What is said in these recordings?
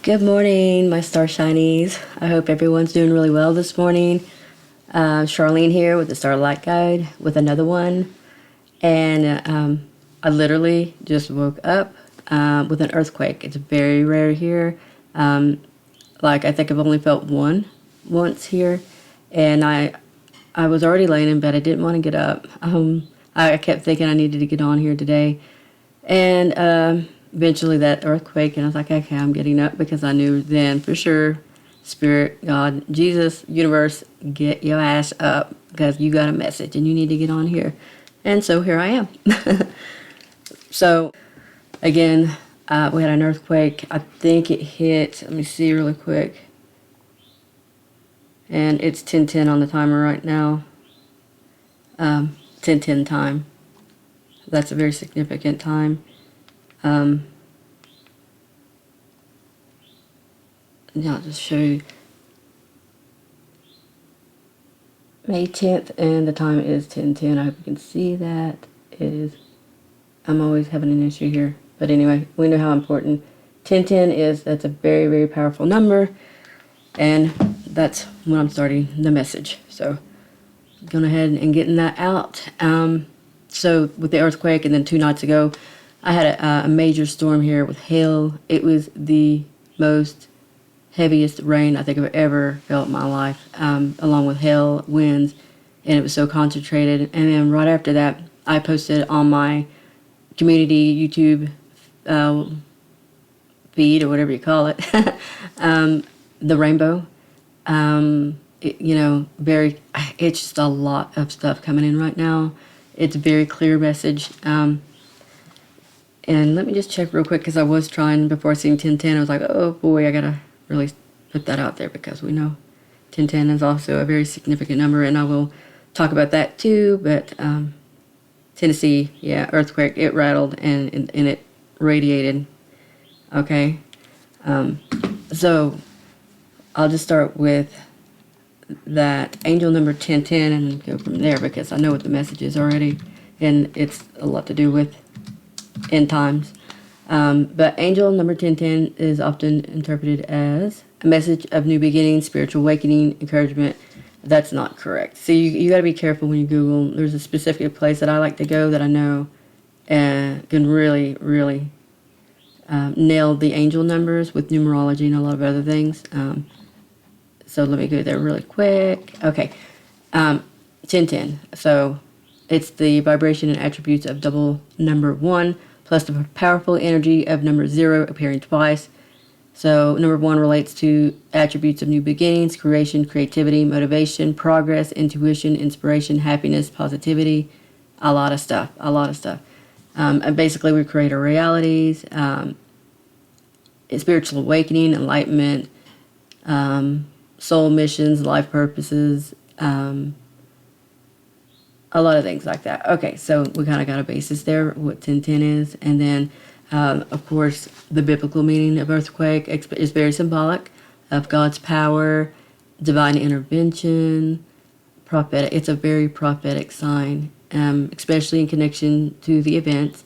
Good morning, my star shinies. I hope everyone's doing really well this morning. Charlene here with the Starlight Guide with another one. And I literally just woke up with an earthquake. It's very rare here. I think I've only felt one once here. And I was already laying in bed. I didn't want to get up. I kept thinking I needed to get on here today. And eventually that earthquake, and I was like, okay, I'm getting up, because I knew then for sure, Spirit, God, Jesus, universe, get your ass up, because you got a message and you need to get on here. And so here I am. So again, we had an earthquake. I think it hit, let me see really quick. And it's 10:10 on the timer right now. 10:10 time. That's a very significant time. Yeah, I'll just show you. May 10th, and the time is 10:10. I hope you can see that. It is. I'm always having an issue here. But anyway, we know how important 10:10 is. That's a very, very powerful number. And that's when I'm starting the message. So, going ahead and getting that out. So, with the earthquake, and then 2 nights ago, I had a major storm here with hail. It was the most heaviest rain I think I've ever felt in my life, along with hail, winds, and it was so concentrated. And then right after that, I posted on my community YouTube feed, or whatever you call it, the rainbow. It's just a lot of stuff coming in right now. It's a very clear message. And let me just check real quick, because I was trying, before seeing 10:10, I was like, oh boy, I gotta really put that out there, because we know 10:10 is also a very significant number, and I will talk about that too. But Tennessee, yeah, earthquake, it rattled and it radiated. Okay, so I'll just start with that angel number 10:10 and go from there, because I know what the message is already, and it's a lot to do with end times. But angel number 1010 is often interpreted as a message of new beginnings, spiritual awakening, encouragement. That's not correct. So you got to be careful when you Google. There's a specific place that I like to go that I know can really, really nail the angel numbers with numerology and a lot of other things. So let me go there really quick. Okay, 1010. So it's the vibration and attributes of double number 1, plus the powerful energy of number 0 appearing twice. So number 1 relates to attributes of new beginnings, creation, creativity, motivation, progress, intuition, inspiration, happiness, positivity, a lot of stuff. And basically we create our realities, spiritual awakening, enlightenment, soul missions, life purposes, a lot of things like that. Okay, so we kind of got a basis there, what 1010 is. And then, of course, the biblical meaning of earthquake is very symbolic of God's power, divine intervention, prophetic. It's a very prophetic sign, especially in connection to the events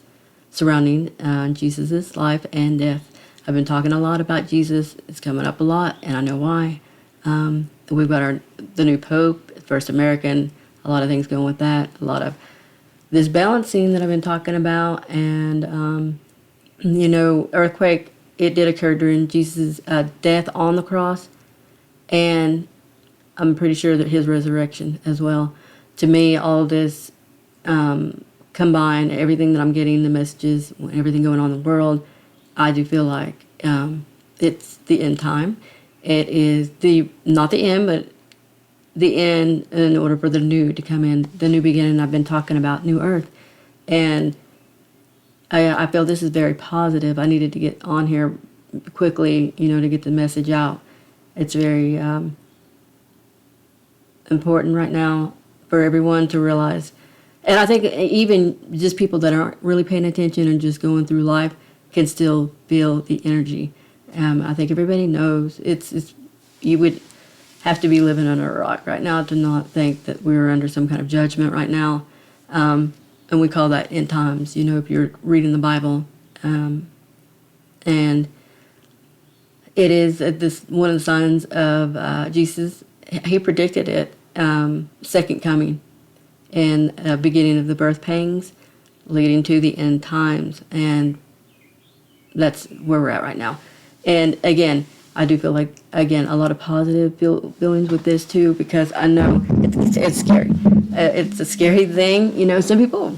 surrounding Jesus' life and death. I've been talking a lot about Jesus. It's coming up a lot, and I know why. We've got the new Pope, first American, a lot of things going with that, a lot of this balancing that I've been talking about. And, earthquake, it did occur during Jesus' death on the cross, and I'm pretty sure that his resurrection as well. To me, all of this combined, everything that I'm getting, the messages, everything going on in the world, I do feel like it's the end time. It is not the end, but the end in order for the new to come in, the new beginning. I've been talking about new earth, and I feel this is very positive. I needed to get on here quickly, to get the message out. It's very important right now for everyone to realize. And I think even just people that aren't really paying attention and just going through life can still feel the energy. I think everybody knows it's you would have to be living under a rock right now to not think that we're under some kind of judgment right now. And we call that end times, if you're reading the Bible. And it is this one of the signs of Jesus. He predicted it, second coming, and beginning of the birth pangs, leading to the end times, and that's where we're at right now. And again, I do feel like, again, a lot of positive feelings with this too, because I know it's scary. It's a scary thing, you know. Some people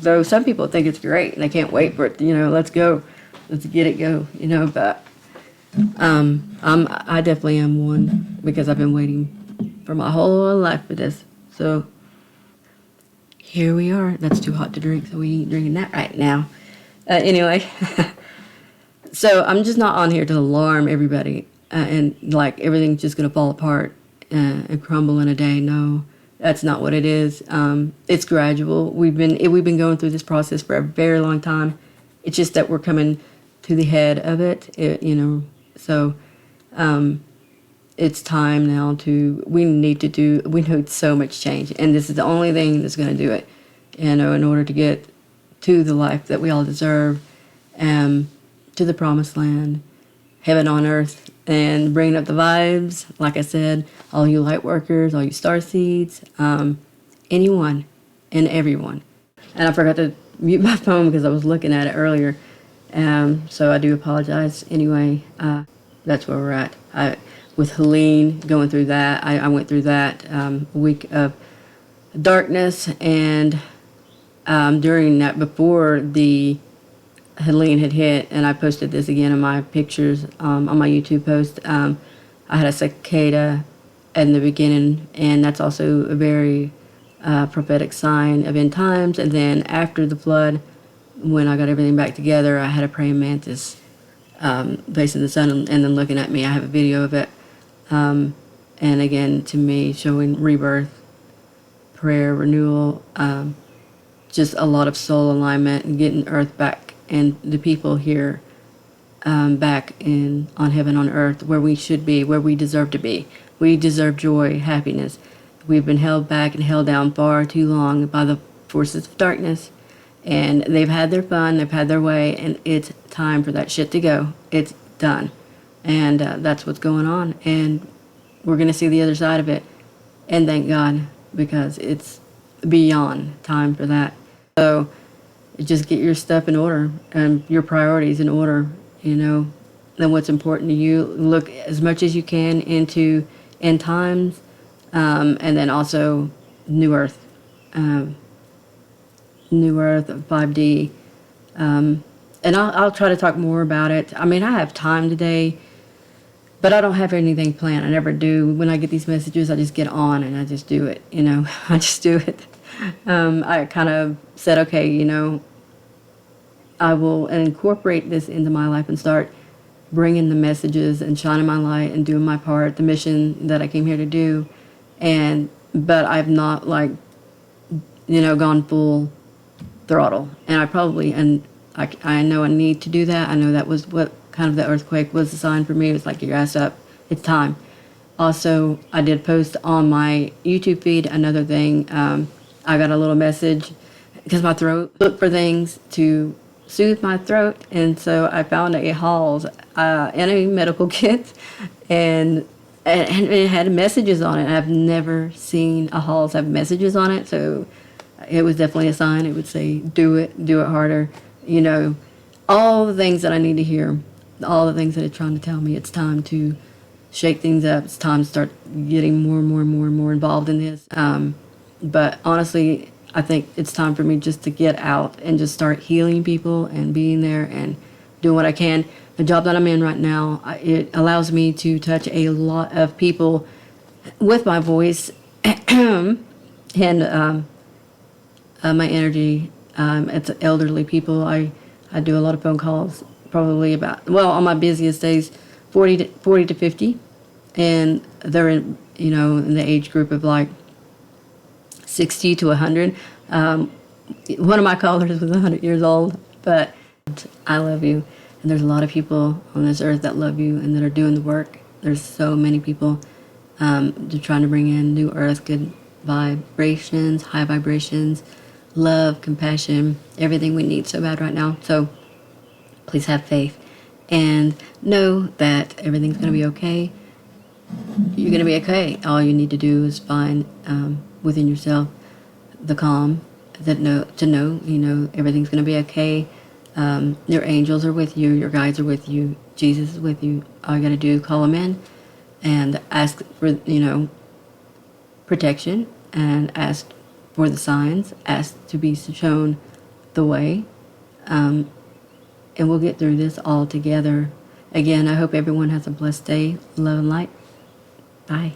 think it's great and they can't wait for it. You know, let's go, let's get it go. You know, but I definitely am one, because I've been waiting for my whole life for this. So here we are. That's too hot to drink, so we ain't drinking that right now. Anyway, so I'm just not on here to alarm everybody. And like everything's just gonna fall apart and crumble in a day. No, that's not what it is. It's gradual. We've been going through this process for a very long time. It's just that we're coming to the head of it. You know, so it's time now we need so much change, and this is the only thing that's gonna do it. You know, in order to get to the life that we all deserve, to the promised land, heaven on earth. And bringing up the vibes, like I said, all you light workers, all you star seeds, anyone and everyone. And I forgot to mute my phone because I was looking at it earlier. So I do apologize. Anyway, that's where we're at. With Helene, going through that, I went through that a week of darkness, and during that, before the Helene had hit, and I posted this again in my pictures on my YouTube post. I had a cicada in the beginning, and that's also a very prophetic sign of end times. And then after the flood, when I got everything back together, I had a praying mantis facing the sun and then looking at me. I have a video of it. And again, to me, showing rebirth, prayer, renewal, just a lot of soul alignment and getting earth back and the people here back on heaven on earth, where we should be, where we deserve to be. We deserve joy, happiness. We've been held back and held down far too long by the forces of darkness, and they've had their fun, they've had their way, and it's time for that shit to go. It's done, and that's what's going on, and we're going to see the other side of it, and thank God, because it's beyond time for that. So just get your stuff in order and your priorities in order, you know, and what's important to you. Look as much as you can into end times, and then also New Earth, 5D. And I'll try to talk more about it. I mean, I have time today, but I don't have anything planned. I never do. When I get these messages, I just get on and I just do it, you know. I just do it. I kind of said, okay, you know, I will incorporate this into my life and start bringing the messages and shining my light and doing my part, the mission that I came here to do. But I've not, like, you know, gone full throttle. And I know I need to do that. I know that was what kind of the earthquake was a sign for me. It was like, your ass up. It's time. Also, I did post on my YouTube feed another thing. I got a little message because my throat, looked for things to soothe my throat, and so I found a Halls and a medical kit, and it had messages on it. I've never seen a Halls have messages on it, so it was definitely a sign. It would say, do it harder, you know, all the things that I need to hear, all the things that it's trying to tell me. It's time to shake things up. It's time to start getting more involved in this. But honestly, I think it's time for me just to get out and just start healing people and being there and doing what I can. The job that I'm in right now, it allows me to touch a lot of people with my voice and my energy. It's elderly people. I do a lot of phone calls, probably on my busiest days, 40 to 50, and they're in the age group of like 60 to 100. One of my callers was 100 years old, but I love you. And there's a lot of people on this earth that love you and that are doing the work. There's so many people they're trying to bring in new earth, good vibrations, high vibrations, love, compassion, everything we need so bad right now. So please have faith and know that everything's going to be okay. You're going to be okay. All you need to do is find within yourself the calm that to know everything's going to be okay. Your angels are with you. Your guides are with you. Jesus is with you. All you got to do is call him in and ask for protection, and ask for the signs. Ask to be shown the way, and we'll get through this all together. Again, I hope everyone has a blessed day. Love and light. Bye.